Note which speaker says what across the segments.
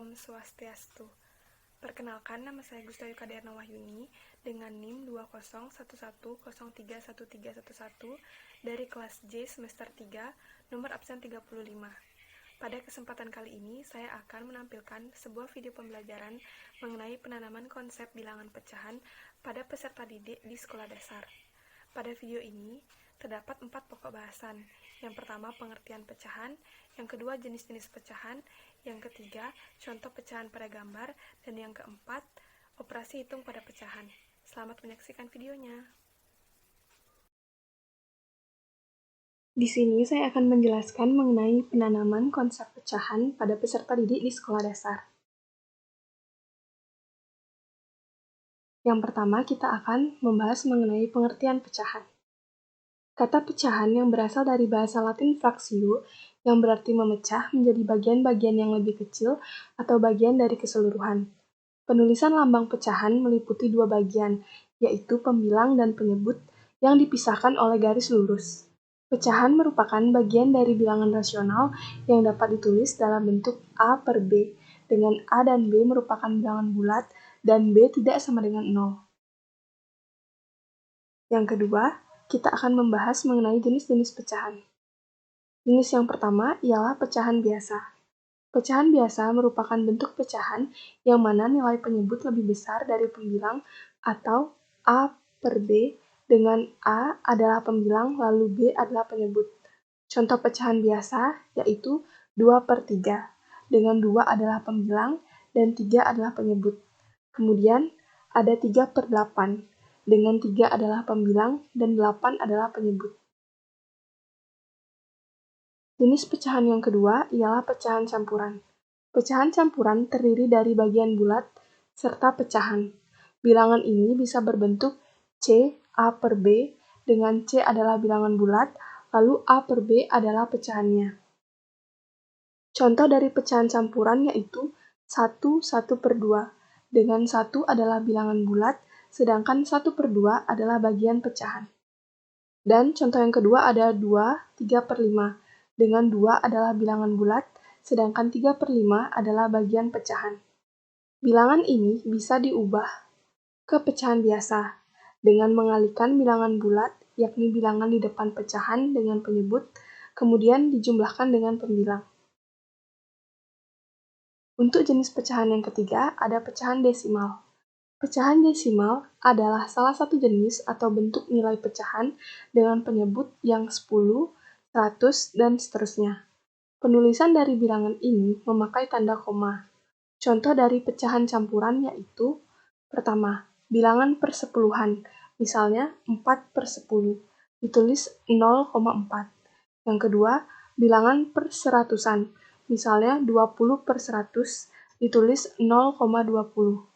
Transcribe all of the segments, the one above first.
Speaker 1: Om Swastiastu. Perkenalkan, nama saya Gusta Yukaderna Wahyuni dengan NIM 20110313111 dari kelas J semester 3, nomor absen 35. Pada kesempatan kali ini, saya akan menampilkan sebuah video pembelajaran mengenai penanaman konsep bilangan pecahan pada peserta didik di sekolah dasar. Pada video ini, terdapat 4 pokok bahasan. Yang pertama, pengertian pecahan. Yang kedua, jenis-jenis pecahan. Yang ketiga, contoh pecahan pada gambar. Dan yang keempat, operasi hitung pada pecahan. Selamat menyaksikan videonya. Di sini saya akan menjelaskan mengenai penanaman konsep pecahan pada peserta didik di sekolah dasar. Yang pertama, kita akan membahas mengenai pengertian pecahan. Kata pecahan yang berasal dari bahasa Latin fraktio, yang berarti memecah menjadi bagian-bagian yang lebih kecil atau bagian dari keseluruhan. Penulisan lambang pecahan meliputi 2 bagian, yaitu pembilang dan penyebut, yang dipisahkan oleh garis lurus. Pecahan merupakan bagian dari bilangan rasional yang dapat ditulis dalam bentuk A per B, dengan A dan B merupakan bilangan bulat dan B tidak sama dengan 0. Yang kedua, kita akan membahas mengenai jenis-jenis pecahan. Jenis yang pertama ialah pecahan biasa. Pecahan biasa merupakan bentuk pecahan yang mana nilai penyebut lebih besar dari pembilang atau A per B, dengan A adalah pembilang lalu B adalah penyebut. Contoh pecahan biasa yaitu 2 per 3, dengan 2 adalah pembilang dan 3 adalah penyebut. Kemudian ada 3 per 8, dengan 3 adalah pembilang dan 8 adalah penyebut. Jenis pecahan yang kedua ialah pecahan campuran. Pecahan campuran terdiri dari bagian bulat serta pecahan. Bilangan ini bisa berbentuk C, A per B, dengan C adalah bilangan bulat, lalu A per B adalah pecahannya. Contoh dari pecahan campuran yaitu 1 per 2, dengan 1 adalah bilangan bulat, sedangkan 1 per 2 adalah bagian pecahan. Dan contoh yang kedua ada 2, 3 per 5, dengan 2 adalah bilangan bulat, sedangkan 3 per 5 adalah bagian pecahan. Bilangan ini bisa diubah ke pecahan biasa, dengan mengalihkan bilangan bulat, yakni bilangan di depan pecahan dengan penyebut, kemudian dijumlahkan dengan pembilang. Untuk jenis pecahan yang ketiga, ada pecahan desimal. Pecahan desimal adalah salah satu jenis atau bentuk nilai pecahan dengan penyebut yang 10, 100, dan seterusnya. Penulisan dari bilangan ini memakai tanda koma. Contoh dari pecahan campuran yaitu, pertama, bilangan persepuluhan, misalnya 4 per 10, ditulis 0,4. Yang kedua, bilangan perseratusan, misalnya 20 per 100, ditulis 0,20.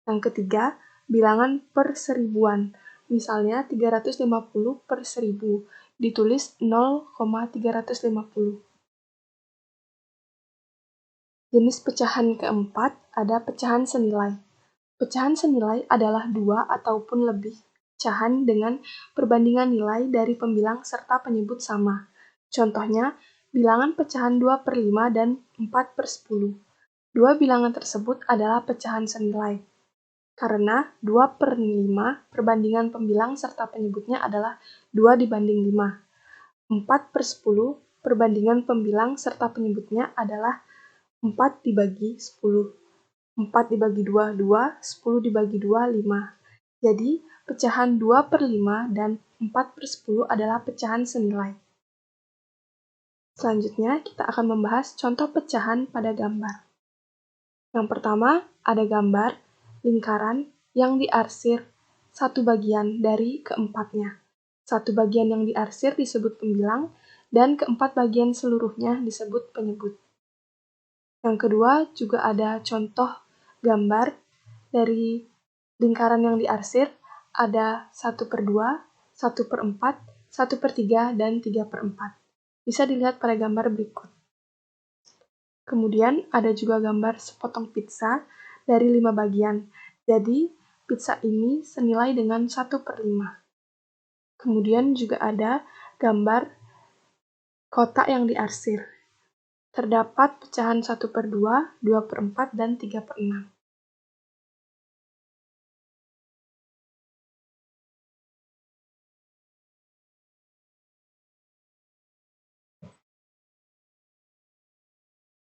Speaker 1: Yang ketiga, bilangan per seribuan, misalnya 350 per 1000, ditulis 0,350. Jenis pecahan keempat ada pecahan senilai. Pecahan senilai adalah 2 ataupun lebih pecahan dengan perbandingan nilai dari pembilang serta penyebut sama. Contohnya, bilangan pecahan 2 per 5 dan 4 per 10. Dua bilangan tersebut adalah pecahan senilai. Karena 2 per 5 perbandingan pembilang serta penyebutnya adalah 2 dibanding 5. 4 per 10 perbandingan pembilang serta penyebutnya adalah 4 dibagi 10. 4 dibagi 2, 2, 10 dibagi 2, 5. Jadi, pecahan 2 per 5 dan 4 per 10 adalah pecahan senilai. Selanjutnya, kita akan membahas contoh pecahan pada gambar. Yang pertama, ada gambar lingkaran yang diarsir satu bagian dari keempatnya. Satu bagian yang diarsir disebut pembilang, dan keempat bagian seluruhnya disebut penyebut. Yang kedua, juga ada contoh gambar dari lingkaran yang diarsir, ada 1 per 2, 1 per 4, 1 per 3, dan 3 per 4. Bisa dilihat pada gambar berikut. Kemudian ada juga gambar sepotong pizza dari 5 bagian. Jadi, pizza ini senilai dengan 1 per 5. Kemudian juga ada gambar kotak yang diarsir. terdapat pecahan 1/2, 2/4, dan 3/6.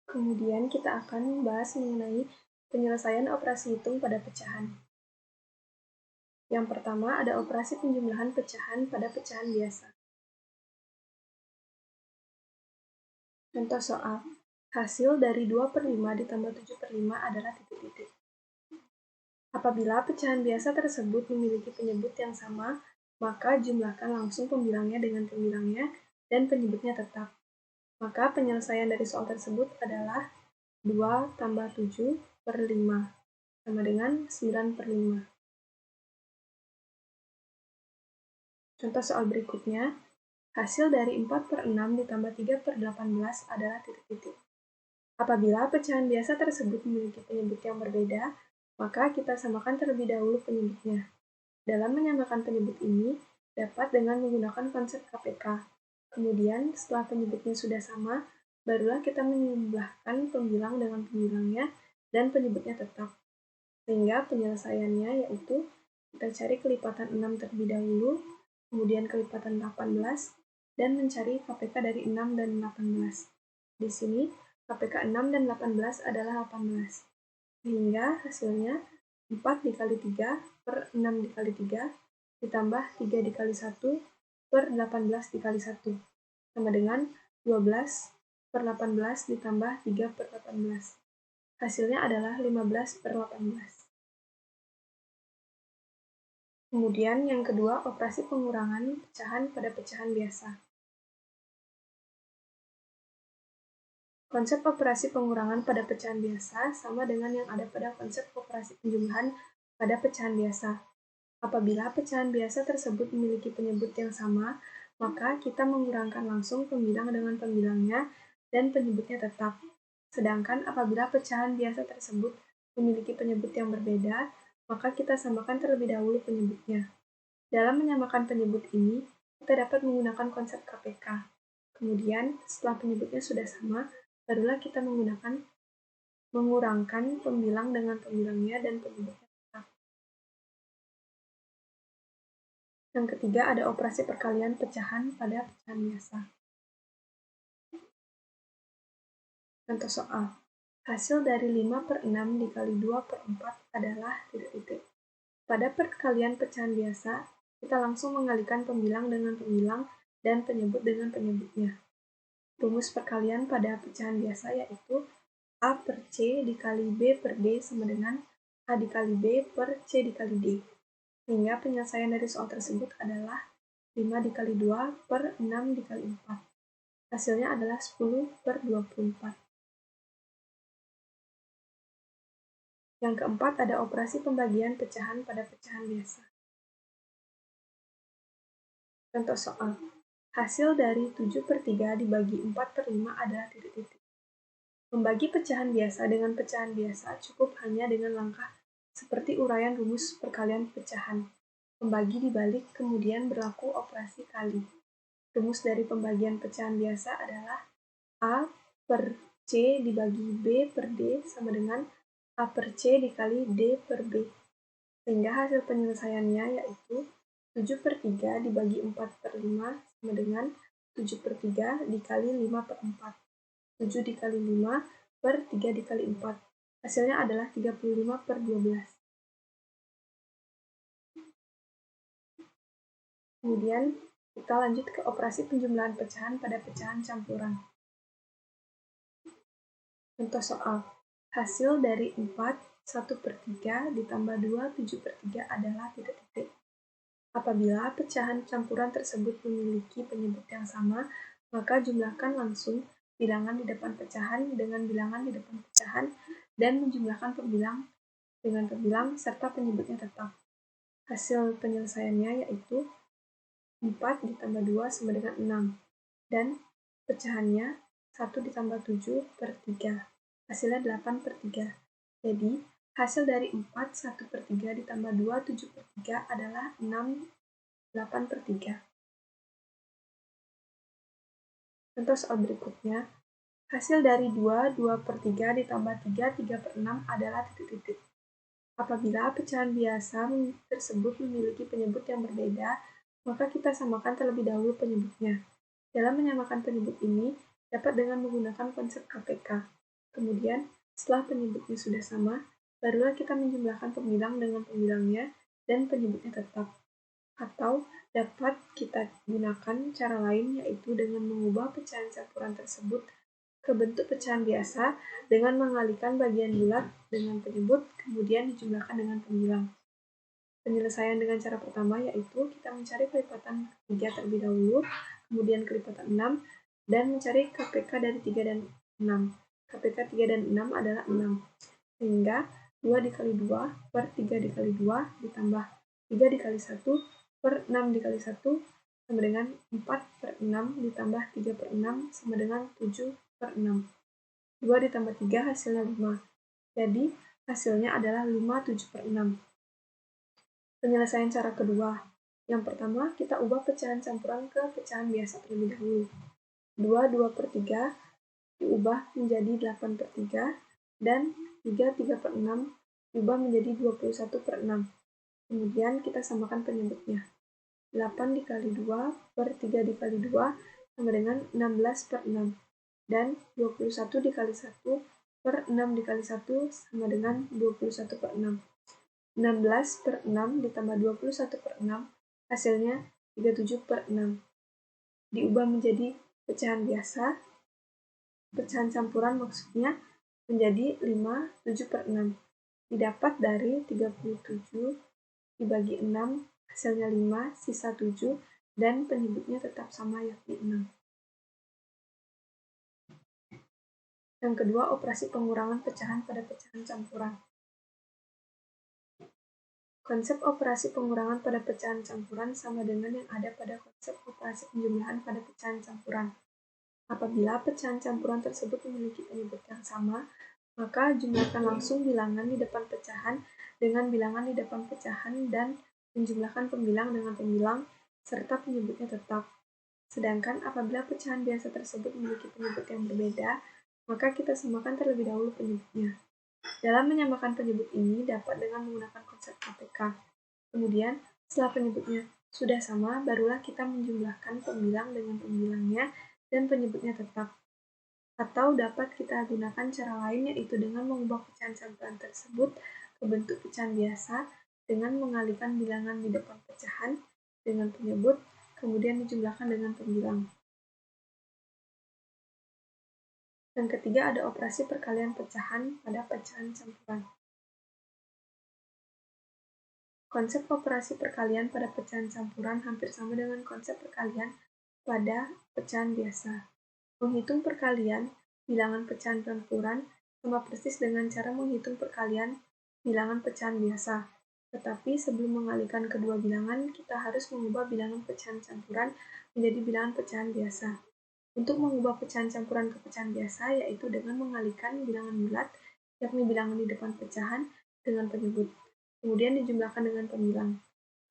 Speaker 1: Kemudian kita akan membahas mengenai penyelesaian operasi hitung pada pecahan. Yang pertama ada operasi penjumlahan pecahan pada pecahan biasa. Contoh soal, hasil dari 2/5 ditambah 7/5 adalah titik-titik. Apabila pecahan biasa tersebut memiliki penyebut yang sama, maka jumlahkan langsung pembilangnya dengan pembilangnya dan penyebutnya tetap. Maka penyelesaian dari soal tersebut adalah 2 tambah 7/5 sama dengan 9/5. Contoh soal berikutnya, hasil dari 4/6 ditambah 3/18 adalah titik-titik. Apabila pecahan biasa tersebut memiliki penyebut yang berbeda, maka kita samakan terlebih dahulu penyebutnya. Dalam menyamakan penyebut ini, dapat dengan menggunakan konsep KPK. Kemudian, setelah penyebutnya sudah sama, barulah kita menjumlahkan pembilang dengan pembilangnya dan penyebutnya tetap. Sehingga penyelesaiannya yaitu kita cari kelipatan 6 terlebih dahulu, kemudian kelipatan 18, dan mencari KPK dari 6 dan 18. Di sini, KPK 6 dan 18 adalah 18. Sehingga hasilnya 4 dikali 3 per 6 dikali 3 ditambah 3 dikali 1 per 18 dikali 1 sama dengan 12 per 18 ditambah 3 per 18. Hasilnya adalah 15 per 18. Kemudian yang kedua, operasi pengurangan pecahan pada pecahan biasa. Konsep operasi pengurangan pada pecahan biasa sama dengan yang ada pada konsep operasi penjumlahan pada pecahan biasa. Apabila pecahan biasa tersebut memiliki penyebut yang sama, maka kita mengurangkan langsung pembilang dengan pembilangnya dan penyebutnya tetap. Sedangkan apabila pecahan biasa tersebut memiliki penyebut yang berbeda, maka kita samakan terlebih dahulu penyebutnya. Dalam menyamakan penyebut ini, kita dapat menggunakan konsep KPK. Kemudian, setelah penyebutnya sudah sama, barulah kita mengurangkan pembilang dengan pembilangnya dan penyebutnya tetap. Yang ketiga ada operasi perkalian pecahan pada pecahan biasa. Contoh soal, hasil dari 5/6 dikali 2/4 adalah titik-titik. Pada perkalian pecahan biasa, kita langsung mengalikan pembilang dengan pembilang dan penyebut dengan penyebutnya. Rumus perkalian pada pecahan biasa yaitu A per C dikali B per D sama dengan A dikali B per C dikali D. Sehingga penyelesaian dari soal tersebut adalah 5 dikali 2 per 6 dikali 4. Hasilnya adalah 10 per 24. Yang keempat ada operasi pembagian pecahan pada pecahan biasa. Contoh soal, hasil dari 7/3 dibagi 4/5 adalah titik-titik. Membagi pecahan biasa dengan pecahan biasa cukup hanya dengan langkah seperti uraian rumus perkalian pecahan. Pembagi dibalik, kemudian berlaku operasi kali. Rumus dari pembagian pecahan biasa adalah A per C dibagi B per D sama dengan A per C dikali D per B. Sehingga hasil penyelesaiannya yaitu 7/3 dibagi 4/5 sama dengan 7/3 dikali 5/4. 7 dikali 5 per 3 dikali 4. Hasilnya adalah 35 per 12. Kemudian kita lanjut ke operasi penjumlahan pecahan pada pecahan campuran. Contoh soal, hasil dari 4, 1/3 ditambah 2, 7/3 adalah titik-titik. Apabila pecahan campuran tersebut memiliki penyebut yang sama, maka jumlahkan langsung bilangan di depan pecahan dengan bilangan di depan pecahan dan menjumlahkan pembilang dengan pembilang serta penyebutnya tetap. Hasil penyelesaiannya yaitu 4 ditambah 2 sama dengan 6 dan pecahannya 1 ditambah 7 per 3. Hasilnya 8 per 3. Jadi, hasil dari 4, 1/3 ditambah 2, 7/3 adalah 6, 8 per 3. Contoh soal berikutnya, Hasil dari 2 per 3 ditambah 3 per 6 adalah titik-titik. Apabila pecahan biasa tersebut memiliki penyebut yang berbeda, maka kita samakan terlebih dahulu penyebutnya. Dalam menyamakan penyebut ini, dapat dengan menggunakan konsep KPK. Kemudian, setelah penyebutnya sudah sama, barulah kita menjumlahkan pembilang dengan pembilangnya dan penyebutnya tetap. Atau dapat kita gunakan cara lain, yaitu dengan mengubah pecahan campuran tersebut ke bentuk pecahan biasa dengan mengalihkan bagian bulat dengan penyebut, kemudian dijumlahkan dengan pembilang. Penyelesaian dengan cara pertama yaitu kita mencari kelipatan 3 terlebih dahulu, kemudian kelipatan 6, dan mencari KPK dari 3 dan 6. KPK 3 dan 6 adalah 6. Sehingga 2 dikali 2 per 3 dikali 2 ditambah 3 dikali 1 per 6 dikali 1 sama dengan 4 per 6 ditambah 3 per 6 sama dengan 7 per 6. 2 ditambah 3 hasilnya 5. Jadi, hasilnya adalah 5 7 per 6. Penyelesaian cara kedua. Yang pertama, kita ubah pecahan campuran ke pecahan biasa terlebih dahulu. 2 per 3 diubah menjadi 8 per 3, dan 3 per 6 diubah menjadi 21 per 6. Kemudian kita samakan penyebutnya. 8 dikali 2 per 3 dikali 2 sama dengan 16 per 6. Dan 21 dikali 1 per 6 dikali 1 sama dengan 21 per 6. 16 per 6 ditambah 21 per 6, hasilnya 37 per 6. Diubah menjadi pecahan biasa, pecahan campuran maksudnya, menjadi 5 7 per 6. Didapat dari 37 dibagi 6, hasilnya 5, sisa 7, dan penyebutnya tetap sama yakni 6. Yang kedua, operasi pengurangan pecahan pada pecahan campuran. Konsep operasi pengurangan pada pecahan campuran sama dengan yang ada pada konsep operasi penjumlahan pada pecahan campuran. Apabila pecahan campuran tersebut memiliki penyebut yang sama, maka jumlahkan langsung bilangan di depan pecahan dengan bilangan di depan pecahan dan menjumlahkan pembilang dengan pembilang serta penyebutnya tetap. Sedangkan apabila pecahan biasa tersebut memiliki penyebut yang berbeda, maka kita samakan terlebih dahulu penyebutnya. Dalam menyamakan penyebut ini dapat dengan menggunakan konsep KPK. Kemudian, setelah penyebutnya sudah sama, barulah kita menjumlahkan pembilang dengan pembilangnya dan penyebutnya tetap. Atau dapat kita gunakan cara lain, yaitu dengan mengubah pecahan campuran tersebut ke bentuk pecahan biasa dengan mengalihkan bilangan di depan pecahan dengan penyebut, kemudian dijumlahkan dengan pembilang. Yang ketiga ada operasi perkalian pecahan pada pecahan campuran. Konsep operasi perkalian pada pecahan campuran hampir sama dengan konsep perkalian pada pecahan biasa. Menghitung perkalian bilangan pecahan campuran sama persis dengan cara menghitung perkalian bilangan pecahan biasa. Tetapi sebelum mengalihkan kedua bilangan, kita harus mengubah bilangan pecahan campuran menjadi bilangan pecahan biasa. Untuk mengubah pecahan campuran ke pecahan biasa, yaitu dengan mengalihkan bilangan bulat, yakni bilangan di depan pecahan, dengan penyebut. Kemudian dijumlahkan dengan pembilang.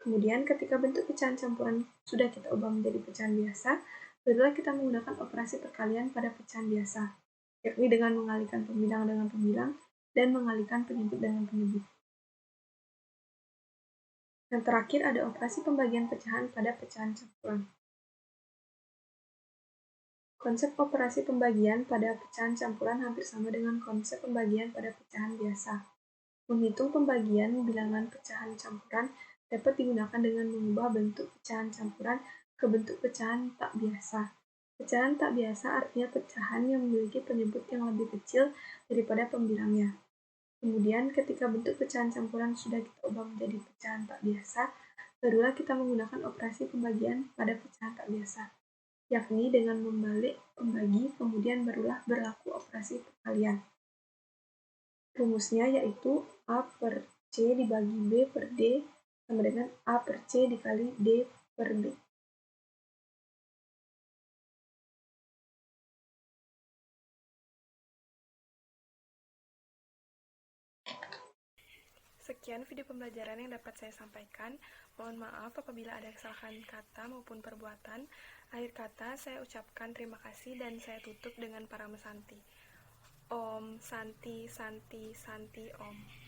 Speaker 1: Kemudian ketika bentuk pecahan campuran sudah kita ubah menjadi pecahan biasa, barulah kita menggunakan operasi perkalian pada pecahan biasa, yakni dengan mengalihkan pembilang dengan pembilang dan mengalihkan penyebut dengan penyebut. Yang terakhir ada operasi pembagian pecahan pada pecahan campuran. Konsep operasi pembagian pada pecahan campuran hampir sama dengan konsep pembagian pada pecahan biasa. Menghitung pembagian bilangan pecahan campuran dapat digunakan dengan mengubah bentuk pecahan campuran ke bentuk pecahan tak biasa. Pecahan tak biasa artinya pecahan yang memiliki penyebut yang lebih kecil daripada pembilangnya. Kemudian ketika bentuk pecahan campuran sudah kita ubah menjadi pecahan tak biasa, barulah kita menggunakan operasi pembagian pada pecahan tak biasa, yakni dengan membalik pembagi, kemudian barulah berlaku operasi perkalian. Rumusnya yaitu A per C dibagi B per D sama dengan A per C dikali D per B. Sekian video pembelajaran yang dapat saya sampaikan. Mohon maaf apabila ada kesalahan kata maupun perbuatan. Akhir kata, saya ucapkan terima kasih dan saya tutup dengan Parama Santi. Om Santi Santi Santi Om.